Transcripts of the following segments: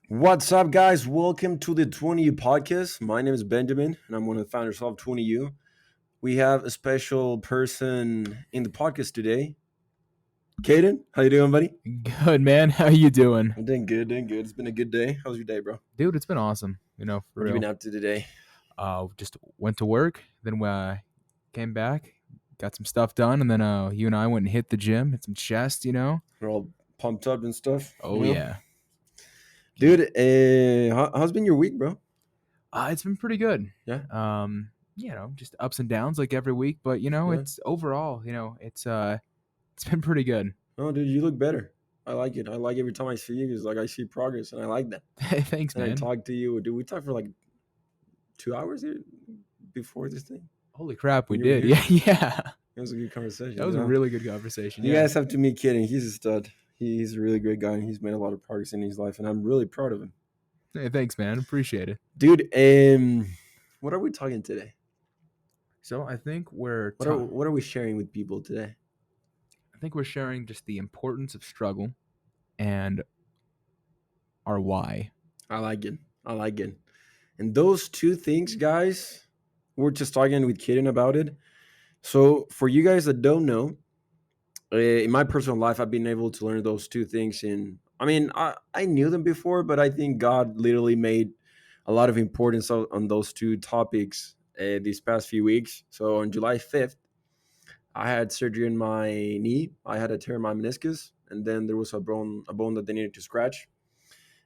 What's up, guys? Welcome to the 20U podcast. My name is Benjamin, and I'm one of the founders of 20U. We have a special person in the podcast today. Caden, how you doing, buddy? Good, man. How you doing? I'm doing good, doing good. It's been a good day. How's your day, bro? Dude, it's been awesome. For What have you been real. up to today? Just went to work, then came back, got some stuff done, and then you and I went and hit the gym, hit some chest. We're all pumped up and stuff, Oh yeah. Dude, how's been your week, bro? It's been pretty good. Yeah. Just ups and downs like every week, but Yeah. it's overall, it's been pretty good. Oh, dude, you look better. I like it. I like every time I see you because, like, I see progress, and I like that. Thanks, And I man. talk to you. Dude, we talked for like 2 hours here before this thing. Holy crap, we When you were did. here? Yeah, yeah. It was a good conversation. That was a really good conversation. You Yeah. guys have to meet Kidding. He's a stud. He's a really great guy, and he's made a lot of progress in his life, and I'm really proud of him. Hey, thanks, man. Appreciate it. Dude, what are we talking today? So I think What are we sharing with people today? I think we're sharing just the importance of struggle and our why. I like it. I like it. And those two things, guys, we're just talking with Kidding about it. So for you guys that don't know, in my personal life, I've been able to learn those two things. I knew them before, but I think God literally made a lot of importance on those two topics these past few weeks. So on July 5th, I had surgery in my knee. I had to tear my meniscus, and then there was a bone that they needed to scratch.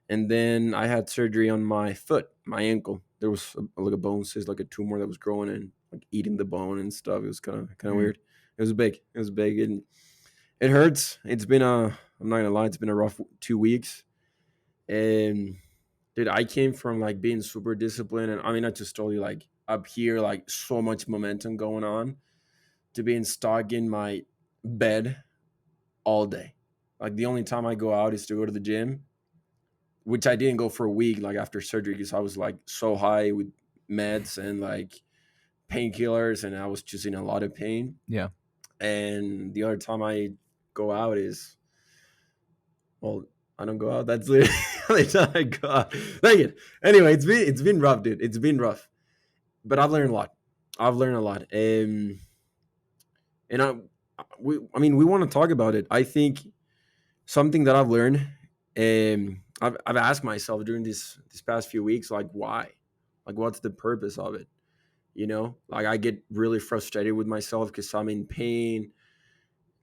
And then I had surgery on my foot, my ankle. There was like a bone cyst, like a tumor that was growing and like eating the bone and stuff. It was kind of weird. It was big. It was big, and it hurts. It's been I'm not gonna lie, it's been a rough 2 weeks. And dude, I came from like being super disciplined, and I just told you, like, up here, like, so much momentum going on, to being stuck in my bed all day. Like, the only time I go out is to go to the gym, which I didn't go for a week, like, after surgery, because I was like so high with meds and like painkillers, and I was just in a lot of pain. Yeah. And the other time I go out is, well, I don't go out. That's literally the only time I go out. Thank it. Anyway, it's been rough, dude. It's been rough, but I've learned a lot. I've learned a lot, and we want to talk about it. I think something that I've learned, I've asked myself during this past few weeks, like, why, like, what's the purpose of it? Like, I get really frustrated with myself because I'm in pain.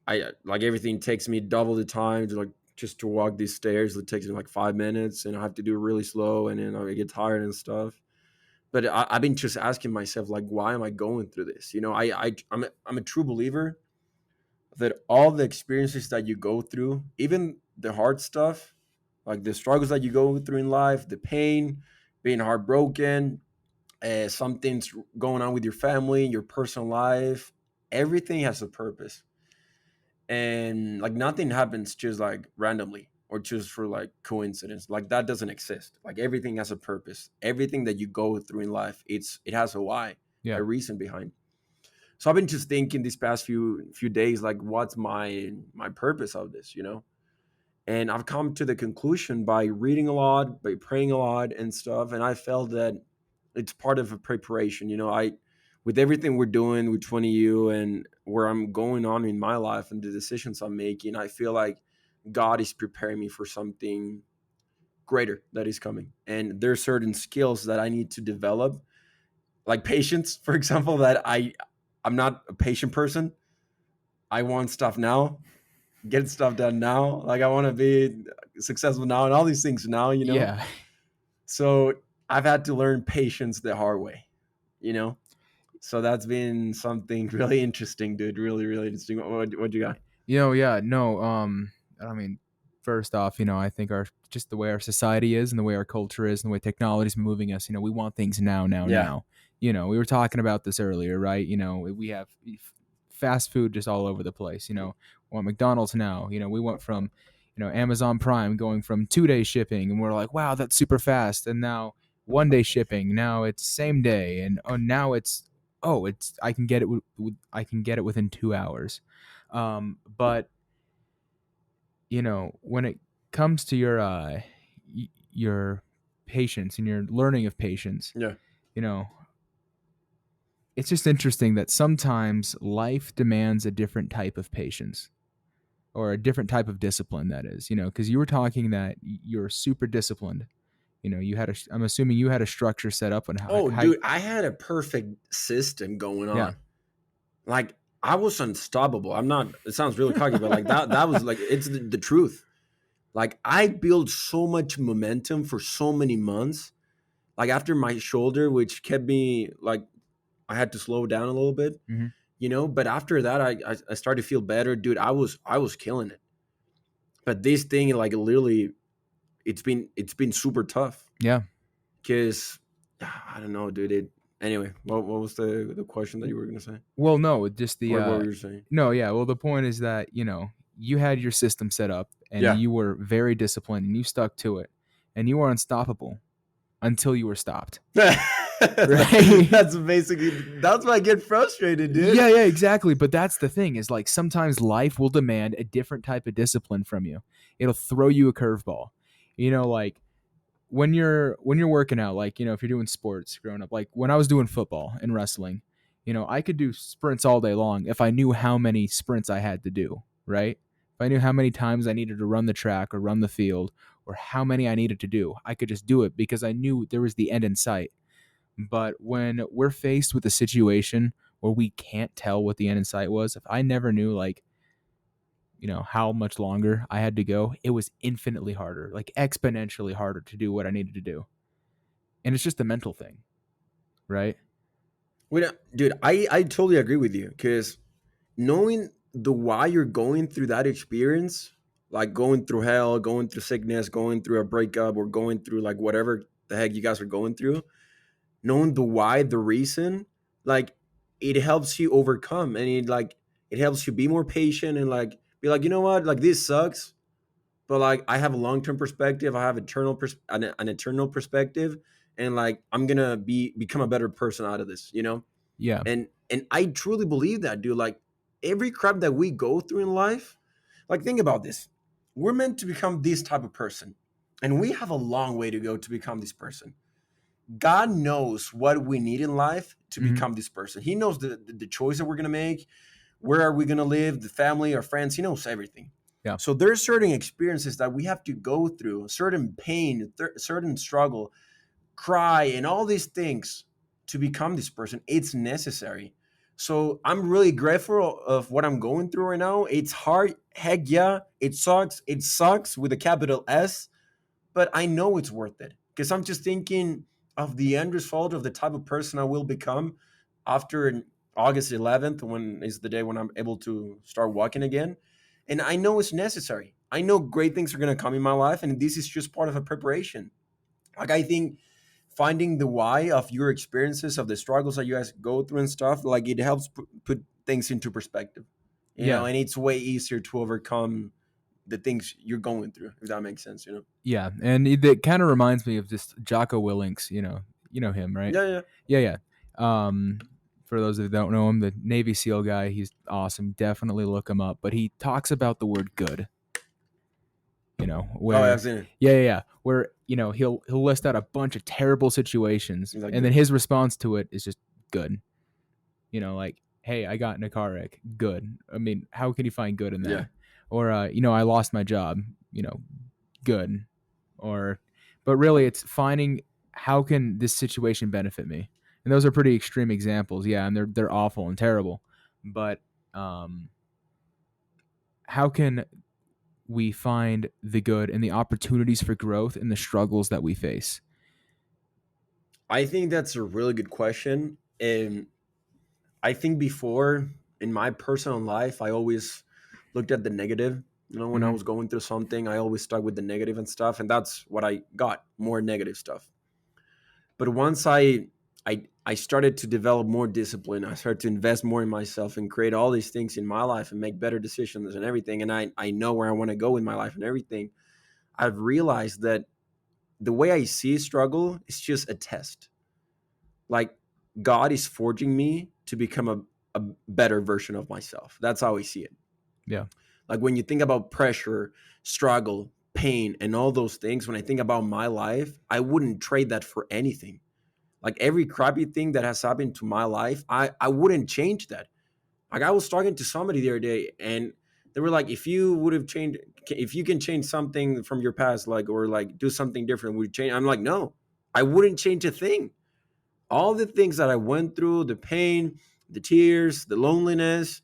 I like everything takes me double the time to, like, just to walk these stairs. It takes me like 5 minutes, and I have to do it really slow, and then I get tired and stuff. But I've been just asking myself, like, why am I going through this? I'm a true believer that all the experiences that you go through, even the hard stuff, like the struggles that you go through in life, the pain, being heartbroken, something's going on with your family, your personal life, everything has a purpose. And like nothing happens just like randomly or just for like coincidence. Like, that doesn't exist. Like, everything has a purpose. Everything that you go through in life, it has a why, Yeah. a reason behind. So I've been just thinking these past few days, like, what's my purpose of this, and I've come to the conclusion by reading a lot, by praying a lot and stuff, and I felt that it's part of a preparation. I With everything we're doing with 20U and where I'm going on in my life and the decisions I'm making, I feel like God is preparing me for something greater that is coming. And there are certain skills that I need to develop, like patience, for example, that I'm not a patient person. I want stuff now, get stuff done now. Like, I want to be successful now and all these things now. Yeah. So I've had to learn patience the hard way, you know? So that's been something really interesting, dude. Really, really interesting. What you got? Yeah, no, first off, I think just the way our society is and the way our culture is and the way technology is moving us, we want things now, now, Yeah. now. We were talking about this earlier, right? We have fast food just all over the place, we want McDonald's now. We went from, Amazon Prime going from 2 day shipping, and we're like, wow, that's super fast. And now 1 day shipping, now it's same day. And now it's I can get it I can get it within 2 hours. But when it comes to your your patience and your learning of patience, Yeah. you know, it's just interesting that sometimes life demands a different type of patience or a different type of discipline, that is, because you were talking that you're super disciplined. I'm assuming you had a structure set up on Oh, how dude, I had a perfect system going yeah. on. Like I was unstoppable. I'm not. It sounds really cocky, but like that was like it's the truth. Like I built so much momentum for so many months. Like after my shoulder, which kept me like I had to slow down a little bit, Mhm. But after that, I started to feel better, dude. I was killing it. But this thing, like literally, it's been super tough Yeah. because I don't know, dude. Anyway. What was the question that you were gonna say, Well, no, just the or what were you saying? no, yeah. Well, the point is that, you had your system set up and Yeah. you were very disciplined and you stuck to it and you were unstoppable until you were stopped. Right? That's basically that's why I get frustrated, dude. Yeah, yeah, exactly. But that's the thing is like sometimes life will demand a different type of discipline from you. It'll throw you a curveball. Like when you're working out, like, if you're doing sports growing up, like when I was doing football and wrestling, I could do sprints all day long if I knew how many sprints I had to do, right? If I knew how many times I needed to run the track or run the field or how many I needed to do, I could just do it because I knew there was the end in sight. But when we're faced with a situation where we can't tell what the end in sight was, if I never knew, like, how much longer I had to go, it was infinitely harder, like exponentially harder to do what I needed to do. And it's just a mental thing, right? Dude, I totally agree with you because knowing the why you're going through that experience, like going through hell, going through sickness, going through a breakup, or going through like whatever the heck you guys are going through, knowing the why, the reason, like it helps you overcome, and it helps you be more patient and like be like, you know what, like this sucks, but like I have a long-term perspective, I have an eternal perspective, and like I'm gonna become a better person out of this, Yeah. and I truly believe that, dude. Like every crap that we go through in life, like think about this. We're meant to become this type of person. And we have a long way to go to become this person. God knows what we need in life to Hmm. become this person. He knows the choice that we're gonna make, where are we gonna live, the family, our friends, he knows everything. Yeah. So there's certain experiences that we have to go through, certain pain, certain struggle, cry, and all these things to become this person. It's necessary. So I'm really grateful of what I'm going through right now. It's hard, heck yeah, it sucks. It sucks with a capital S, but I know it's worth it because I'm just thinking of the end result of the type of person I will become after August 11th, when is the day when I'm able to start walking again. And I know it's necessary. I know great things are going to come in my life, and this is just part of a preparation. Like I think finding the why of your experiences, of the struggles that you guys go through and stuff, like it helps put things into perspective, Yeah. and it's way easier to overcome the things you're going through, if that makes sense. Yeah. And it kind of reminds me of just Jocko Willink, you know him, right? Yeah, yeah. Yeah, yeah. For those that don't know him, the Navy SEAL guy, he's awesome. Definitely look him up. But he talks about the word good, Oh, where I've seen it. yeah, where he'll list out a bunch of terrible situations, He's like, and then good. his response to it is just good. Like, hey, I got in a car wreck. Good. I mean, how can you find good in that? Yeah. Or I lost my job. Good. Or, but really, it's finding how can this situation benefit me. And those are pretty extreme examples, yeah, and they're awful and terrible. But how can we find the good and the opportunities for growth in the struggles that we face? I think that's a really good question. And I think before, in my personal life, I always looked at the negative. When I Hmm. was going through something, I always stuck with the negative and stuff. And that's what I got, more negative stuff. But once I started to develop more discipline, I started to invest more in myself and create all these things in my life and make better decisions and everything. And I know where I want to go in my life and everything. I've realized that the way I see struggle is just a test. Like God is forging me to become a better version of myself. That's how I see it. Yeah. Like when you think about pressure, struggle, pain and all those things, when I think about my life, I wouldn't trade that for anything. Like every crappy thing that has happened to my life, I wouldn't change that. Like I was talking to somebody the other day, and they were like, if you would have changed, if you can change something from your past, like, or like do something different, would you change? I'm like, no, I wouldn't change a thing. All the things that I went through, the pain, the tears, the loneliness,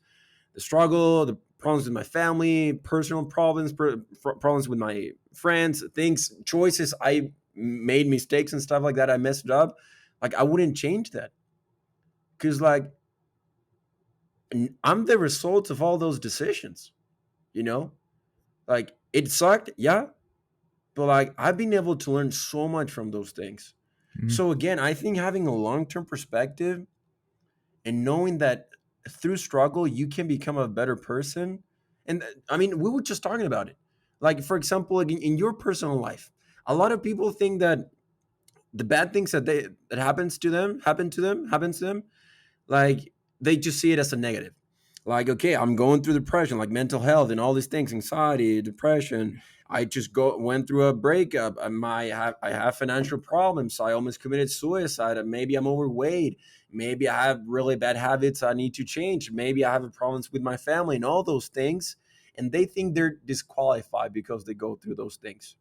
the struggle, the problems with my family, personal problems, problems with my friends, things, choices. I made mistakes and stuff like that. I messed up. Like I wouldn't change that because like I'm the result of all those decisions. You know, like it sucked, yeah, but like I've been able to learn so much from those things. Mhm. So again, I think having a long term perspective and knowing that through struggle you can become a better person. And I mean, we were just talking about it, like for example, like in your personal life, a lot of people think that the bad things that happens to them, like they just see it as a negative. Like, okay, I'm going through depression, like mental health and all these things, anxiety, depression. I just went through a breakup. I have financial problems. So I almost committed suicide. Maybe I'm overweight. Maybe I have really bad habits I need to change. Maybe I have problems with my family and all those things. And they think they're disqualified because they go through those things,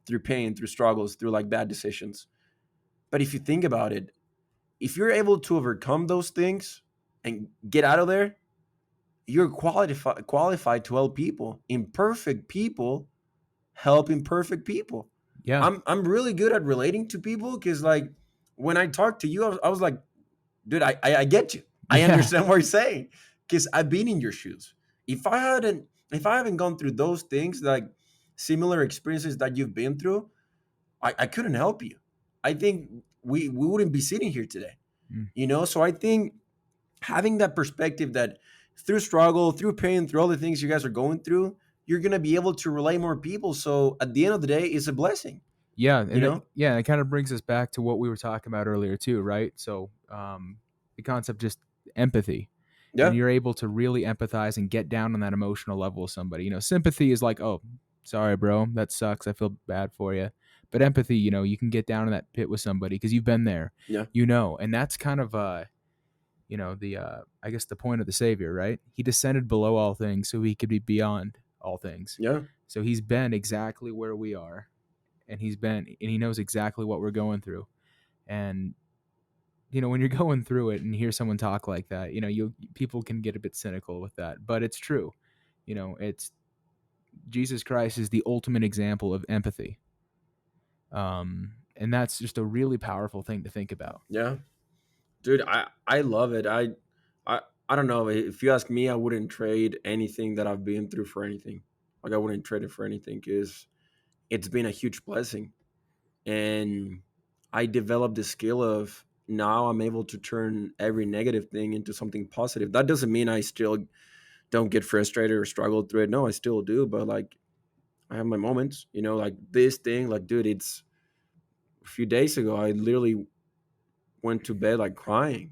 through pain, through struggles, through like bad decisions. But if you think about it, if you're able to overcome those things and get out of there, you're qualified to help people. Imperfect people help imperfect people. Yeah. I'm really good at relating to people because like when I talked to you, I was like, dude, I get you. I Yeah. understand what you're saying because I've been in your shoes. If I haven't gone through those things, like similar experiences that you've been through, I couldn't help you. I think we wouldn't be sitting here today. Mm. So I think having that perspective that through struggle, through pain, through all the things you guys are going through, you're gonna be able to relate more people. So at the end of the day, it's a blessing. Yeah, You and know? it kind of brings us back to what we were talking about earlier too, right? So, the concept just empathy. When Yeah. you're able to really empathize and get down on that emotional level with somebody, sympathy is like, oh, sorry, bro, that sucks. I feel bad for you. But empathy, you can get down in that pit with somebody because you've been there, Yeah. and that's kind of the I guess the point of the Savior, right? He descended below all things so he could be beyond all things. Yeah. So he's been exactly where we are, and he knows exactly what we're going through. And when you're going through it and you hear someone talk like that, you people can get a bit cynical with that, but it's true. It's Jesus Christ is the ultimate example of empathy. And that's just a really powerful thing to think about. Yeah. Dude, I love it. I I don't know. If you ask me, I wouldn't trade anything that I've been through for anything. Like I wouldn't trade it for anything because it's been a huge blessing. And I developed the skill of now I'm able to turn every negative thing into something positive. That doesn't mean I still don't get frustrated or struggle through it. No, I still do, but like I have my moments, like this thing, like dude, it's a few days ago I literally went to bed like crying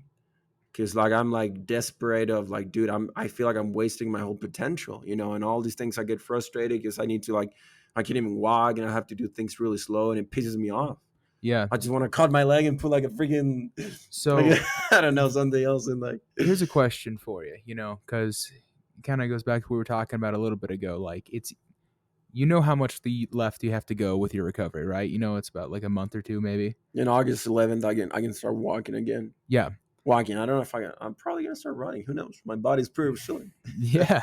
because like I'm like desperate of like dude, I feel like I'm wasting my whole potential, and all these things I get frustrated because I need to like I can't even walk and I have to do things really slow and it pisses me off. Yeah. I just want to cut my leg and put like a freaking like So I don't know, something else in like here's a question for you, because it kind of goes back to what we were talking about a little bit ago. Like it's, how much left you have to go with your recovery, right? It's about like a month or two, maybe. in August 11th I can start walking again. Yeah. Walking. I don't know if I'm probably gonna start running. Who knows? My body's pretty resilient. Yeah.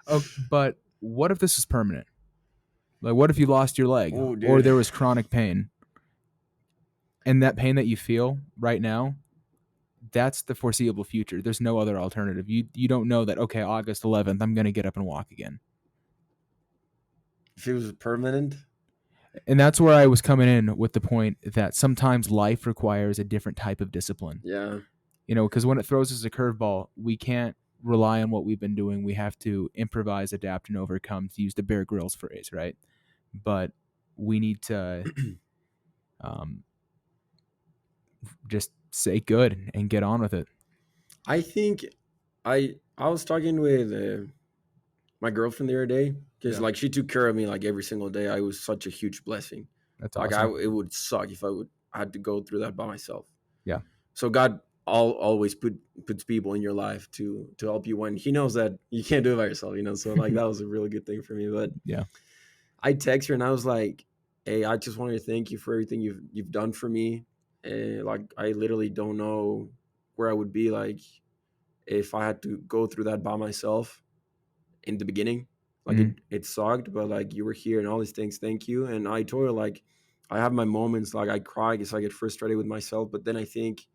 Oh, but what if this is permanent? Like, what if you lost your leg Oh, or dude. there was chronic pain? And that pain that you feel right now, that's the foreseeable future. There's no other alternative. You don't know that, okay, August 11th, I'm going to get up and walk again. If it was permanent, And that's where I was coming in with the point that sometimes life requires a different type of discipline. yeah, Because when it throws us a curveball, we can't rely on what we've been doing. We have to improvise, adapt, and overcome, to use the Bear Grylls phrase, right? But we need to um, just say good and get on with it. I think I was talking with my girlfriend the other day, because Yeah. like she took care of me like every single day. I was such a huge blessing. That's Like awesome. it would suck if I had to go through that by myself. Yeah. So God always puts people in your life to help you when He knows that you can't do it by yourself. So like that was a really good thing for me. But Yeah. I text her and I was like, "Hey, I just wanted to thank you for everything you've done for me. Like I literally don't know where I would be like if I had to go through that by myself in the beginning. Like Mhm. it sucked, but like you were here and all these things. Thank you." And I told her like I have my moments like I cry because I get frustrated with myself, but then I think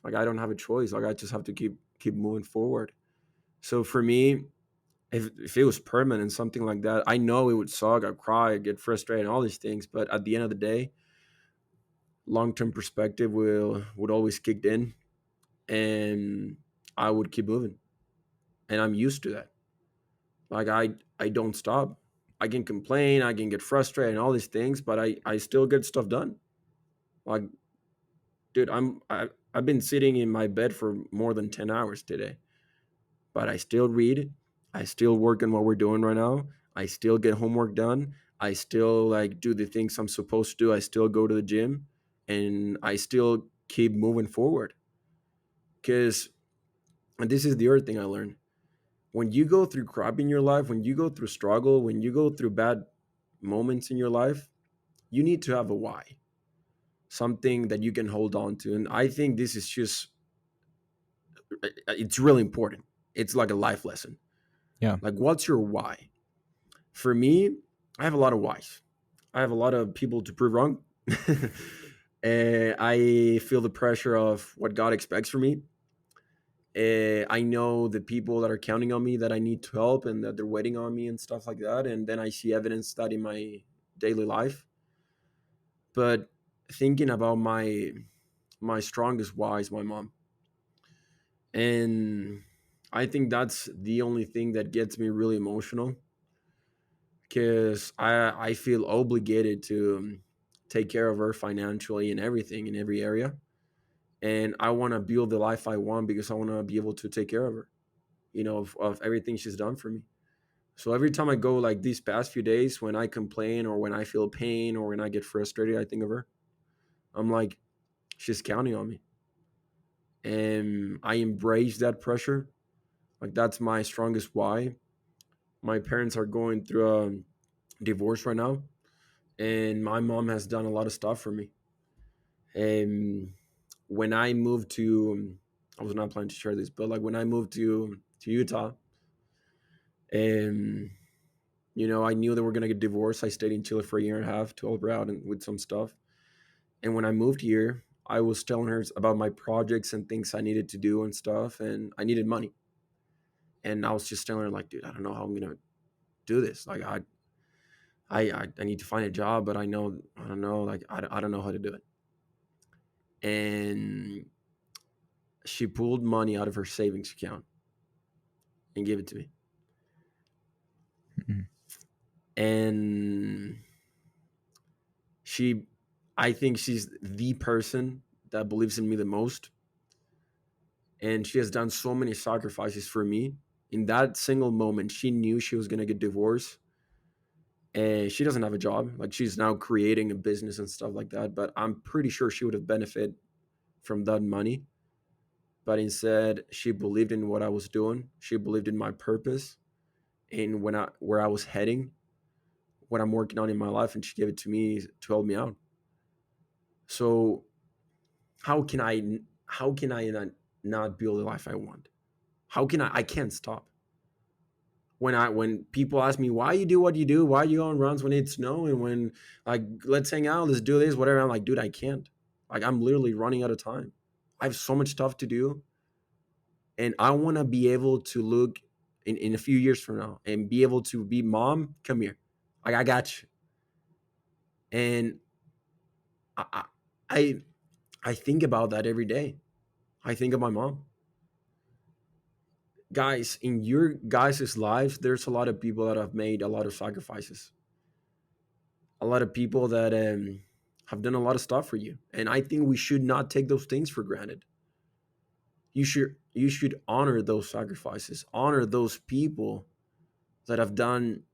like I don't have a choice. Like I just have to keep moving forward. So for me, if it was permanent, something like that, I know it would suck. I'd cry, I'd get frustrated, and all these things. But at the end of the day, long term perspective would always kick in, and I would keep moving. And I'm used to that. Like I don't stop. I can complain, I can get frustrated, and all these things, but I still get stuff done. Like dude, I've been sitting in my bed for more than 10 hours today, but I still read. I still work on what we're doing right now. I still get homework done. I still like do the things I'm supposed to do. I still go to the gym and I still keep moving forward. Cause and this is the other thing I learned. When you go through crap in your life, when you go through struggle, when you go through bad moments in your life, you need to have a why. Something that you can hold on to. And I think this is just it's really important. It's like a life lesson. Yeah. Like what's your why? For me, I have a lot of whys. I have a lot of people to prove wrong. I feel the pressure of what God expects from me. I know the people that are counting on me that I need to help and that they're waiting on me and stuff like that. And then I see evidence that in my daily life. But thinking about my strongest why is my mom. And I think that's the only thing that gets me really emotional because I feel obligated to take care of her financially and everything in every area. And I want to build the life I want because I want to be able to take care of her, of everything she's done for me. So every time I go like these past few days, when I complain or when I feel pain or when I get frustrated, I think of her. I'm like, she's counting on me. And I embrace that pressure. Like that's my strongest why. My parents are going through a divorce right now, and my mom has done a lot of stuff for me. And when I moved to, I was not planning to share this, but like when I moved to Utah, and I knew that we're gonna get divorced. I stayed in Chile for a year and a half to help her out and with some stuff. And when I moved here, I was telling her about my projects and things I needed to do and stuff, and I needed money. And I was just telling her like, dude, I don't know how I'm gonna do this. Like I need to find a job, but I don't know, like I don't know how to do it. And she pulled money out of her savings account and gave it to me. Mhm. And she, I think she's the person that believes in me the most. And she has done so many sacrifices for me. In that single moment, she knew she was going to get divorced. And she doesn't have a job. Like she's now creating a business and stuff like that. But I'm pretty sure she would have benefited from that money. But instead, she believed in what I was doing. She believed in my purpose and where I was heading, what I'm working on in my life, and she gave it to me to help me out. So how can I not build the life I want? How can I can't stop. When people ask me why you do what you do, why you go on runs when it's snow and when like let's hang out, let's do this, whatever. I'm like, dude, I can't. Like I'm literally running out of time. I have so much stuff to do. And I want to be able to look in a few years from now and be able to be mom, come here. Like I got you. And I I I think about that every day. I think of my mom. Guys, in your guys' lives, there's a lot of people that have made a lot of sacrifices. A lot of people that have done a lot of stuff for you. And I think we should not take those things for granted. You should honor those sacrifices, honor those people that have done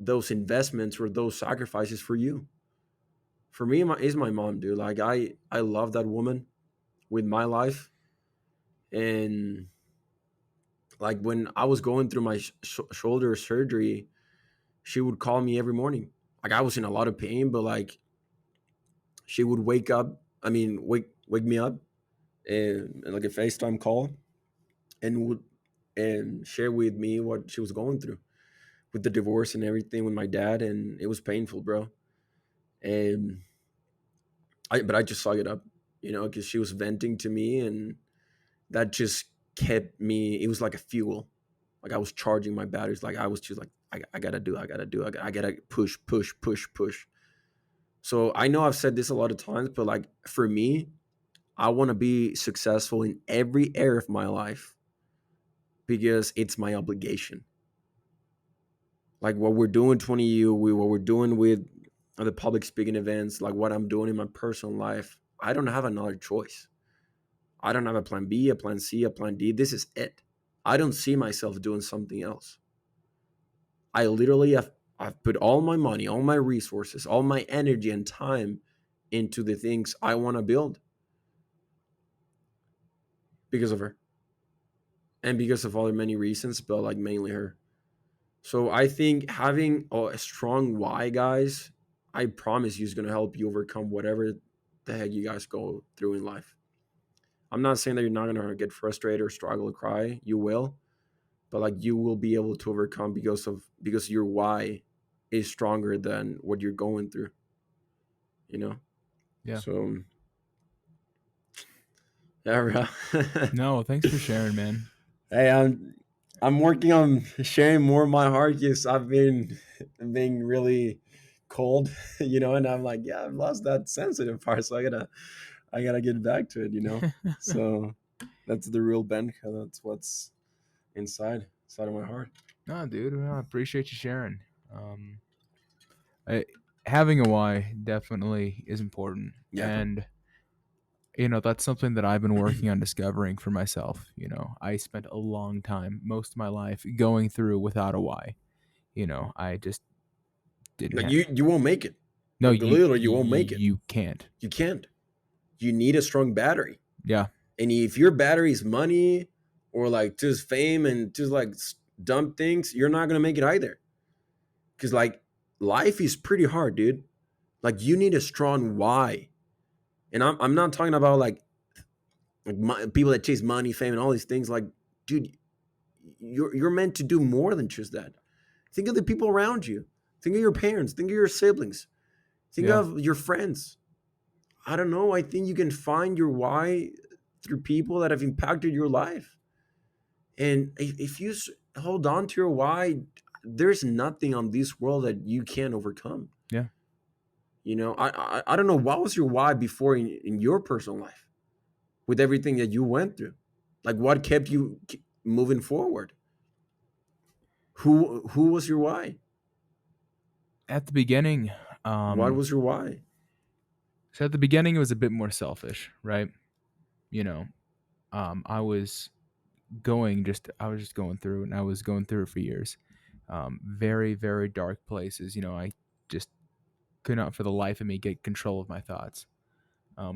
those investments or those sacrifices for you. For me, is my mom, dude. Like I love that woman with my life. And like when I was going through my shoulder surgery, she would call me every morning. Like I was in a lot of pain, but like she would wake up. I mean, wake me up and like a FaceTime call, and would and share with me what she was going through with the divorce and everything with my dad, and it was painful, bro. And but I just suck it up, because she was venting to me, and that just kept me. It was like a fuel. Like I was charging my batteries. Like I was just like, I gotta do, I gotta push, push, push, push. So I know I've said this a lot of times, but like for me, I want to be successful in every area of my life because it's my obligation. Like what we're doing 20U, what we're doing with the public speaking events, like what I'm doing in my personal life, I don't have another choice. I don't have a plan B, a plan C, a plan D. This is it. I don't see myself doing something else. I literally I've put all my money, all my resources, all my energy and time into the things I want to build because of her and because of other many reasons, but like mainly her. So I think having a strong why, guys, I promise you is going to help you overcome whatever the heck you guys go through in life. I'm not saying that you're not going to get frustrated or struggle or cry. You will, but like you will be able to overcome because your why is stronger than what you're going through, you know? Yeah. So yeah, bro. No, thanks for sharing, man. Hey, I'm working on sharing more of my heart because I've been being really cold, and I'm like, yeah, I've lost that sensitive part, so I gotta get back to it. So that's the real Benka. That's what's inside of my heart. No, dude, no, I appreciate you sharing. Um, I, Having a why definitely is important, Yeah, bro. and that's something that I've been working on discovering for myself. I spent a long time, most of my life, going through without a why. I just didn't Like have. you won't make it. No, Like you literally, you won't make it. you can't. You can't. You need a strong battery. Yeah, And if your battery is money or like just fame and just like dumb things, you're not gonna make it either. Because like life is pretty hard, dude. Like you need a strong why. And I'm not talking about like people that chase money, fame, and all these things. Like, dude, you're meant to do more than just that. Think of the people around you. Think of your parents. Think of your siblings. Think yeah. of your friends. I don't know. I think you can find your why through people that have impacted your life. And if you hold on to your why, there's nothing on this world that you can't overcome. Yeah. I don't know, what was your why before in your personal life with everything that you went through. Like what kept you moving forward? Who was your why? At the beginning, What um, was your why? so at the beginning it was a bit more selfish, right? You know, I was just going through, and I was going through it for years. Very, very dark places. I just could not for the life of me get control of my thoughts.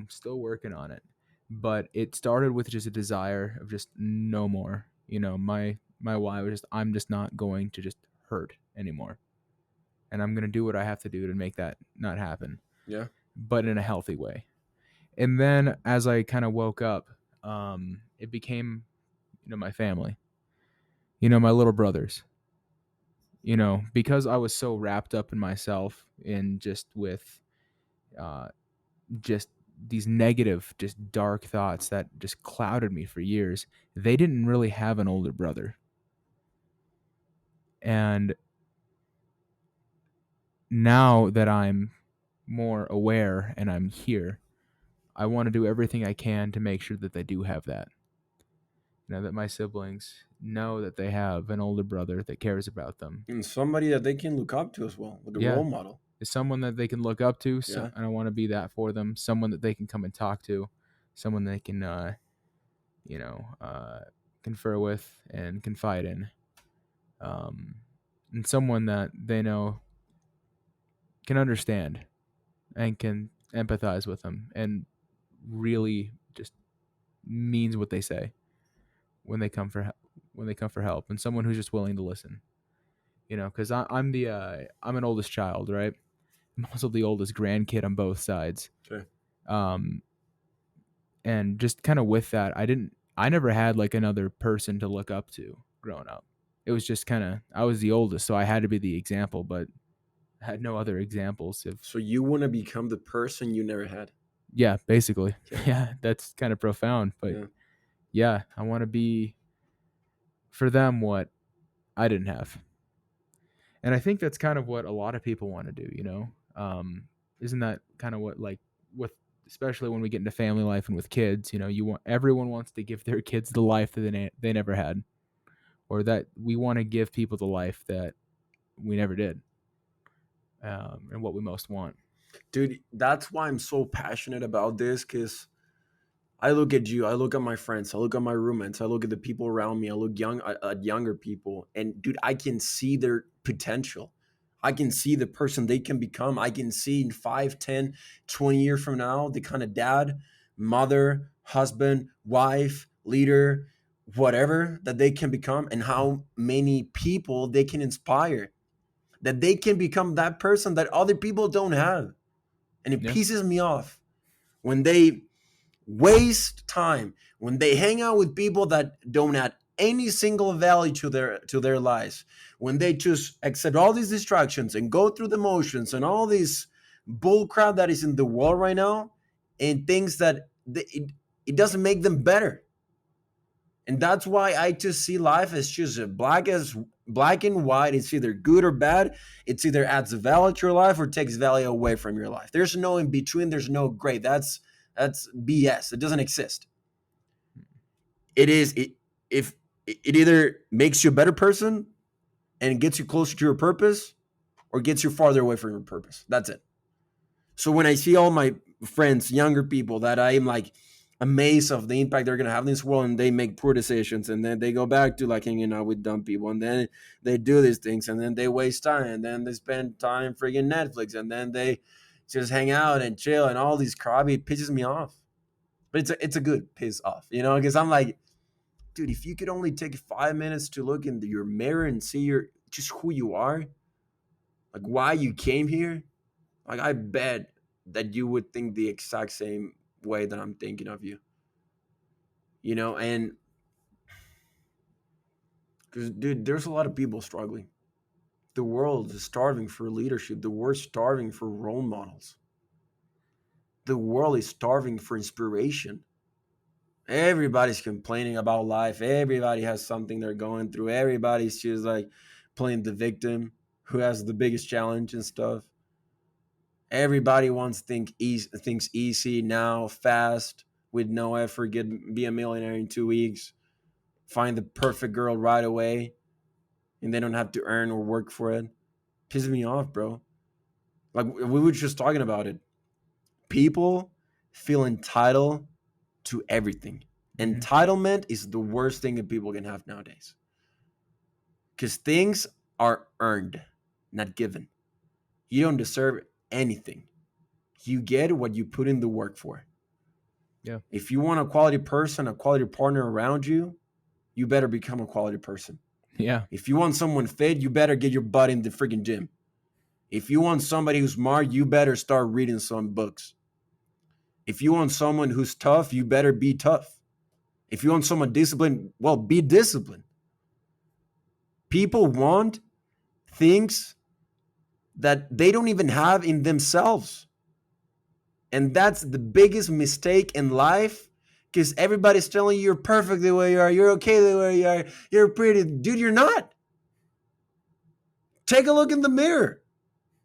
Still working on it, but it started with just a desire of just no more. My why was just I'm just not going to just hurt anymore, and I'm gonna do what I have to do to make that not happen, Yeah. but in a healthy way. And then as I kind of woke up, it became my family, my little brothers. Because I was so wrapped up in myself and just with uh, just these negative, just dark thoughts that just clouded me for years. They didn't really have an older brother. And now that I'm more aware and I'm here, I want to do everything I can to make sure that they do have that. That my siblings know that they have an older brother that cares about them. And somebody that they can look up to as well, like a Yeah, role model. is someone that they can look up to, Yeah. and I want to be that for them. Someone that they can come and talk to, someone they can, you know, uh, confer with and confide in. Um, and someone that they know can understand and can empathize with them and really just means what they say when they come for help, and someone who's just willing to listen. Because I'm an oldest child, right? I'm also the oldest grandkid on both sides. Okay. Um, and just kind of with that, I never had like another person to look up to growing up. It was just kind of, I was the oldest, so I had to be the example, but I had no other examples. If So you want to become the person you never had. Yeah, basically. Okay. Yeah, that's kind of profound, but Yeah. yeah, I want to be for them what I didn't have. And I think that's kind of what a lot of people want to do. Isn't that kind of what, like, with, especially when we get into family life and with kids, everyone wants to give their kids the life that they never had, or that we want to give people the life that we never did, and what we most want. Dude, that's why I'm so passionate about this, because I look at you, I look at my friends, I look at my roommates, I look at the people around me, I look at younger people, and dude, I can see their potential. I can see the person they can become. I can see in 5, 10, 20 years from now the kind of dad, mother, husband, wife, leader, whatever that they can become, and how many people they can inspire. That they can become that person that other people don't have. And it Yeah. pisses me off when they waste time, when they hang out with people that don't add any single value to their lives, when they just accept all these distractions and go through the motions and all this bull crap that is in the world right now, and things that it doesn't make them better. And that's why I just see life as just as black and white. It's either good or bad. It's either adds value to your life or takes value away from your life. There's no in between. There's no gray. That's BS. It doesn't exist. It is it if it either makes you a better person and gets you closer to your purpose, or gets you farther away from your purpose. That's it. So when I see all my friends, younger people, that I am like amazed of the impact they're gonna have in this world, and they make poor decisions, and then they go back to like hanging out with dumb people, and then they do these things, and then they waste time, and then they spend time freaking Netflix, and then they just hang out and chill and all these crap. It pisses me off. But it's a good piss off, because I'm like, dude, if you could only take 5 minutes to look in your mirror and see just who you are, like why you came here, like I bet that you would think the exact same way that I'm thinking of you. And because dude, there's a lot of people struggling. The world is starving for leadership. The world's starving for role models. The world is starving for inspiration. Everybody's complaining about life. Everybody has something they're going through. Everybody's just like playing the victim who has the biggest challenge and stuff. Everybody wants things easy now, fast, with no effort. Be a millionaire in 2 weeks. Find the perfect girl right away, and they don't have to earn or work for it. Pisses me off, bro. Like we were just talking about it. People feel entitled to everything. Entitlement is the worst thing that people can have nowadays. Because things are earned, not given. You don't deserve anything. You get what you put in the work for. Yeah. If you want a quality person, a quality partner around you, you better become a quality person. Yeah. If you want someone fit, you better get your butt in the freaking gym. If you want somebody who's smart, you better start reading some books. If you want someone who's tough, you better be tough. If you want someone disciplined, well, be disciplined. People want things that they don't even have in themselves. And that's the biggest mistake in life, because everybody's telling you you're perfect the way you are, you're okay the way you are, you're pretty. Dude, you're not. Take a look in the mirror.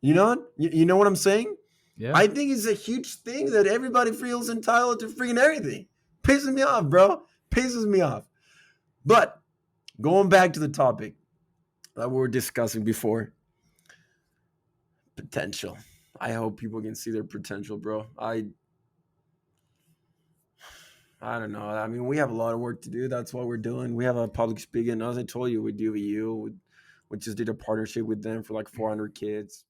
You know what I'm saying? Yeah. I think it's a huge thing that everybody feels entitled to freaking everything. Pisses me off, bro. Pisses me off. But going back to the topic that we were discussing before, potential. I hope people can see their potential, bro. I don't know. I mean, we have a lot of work to do. That's what we're doing. We have a public speaking. As I told you, we do VU. We just did a partnership with them for like 400 kids.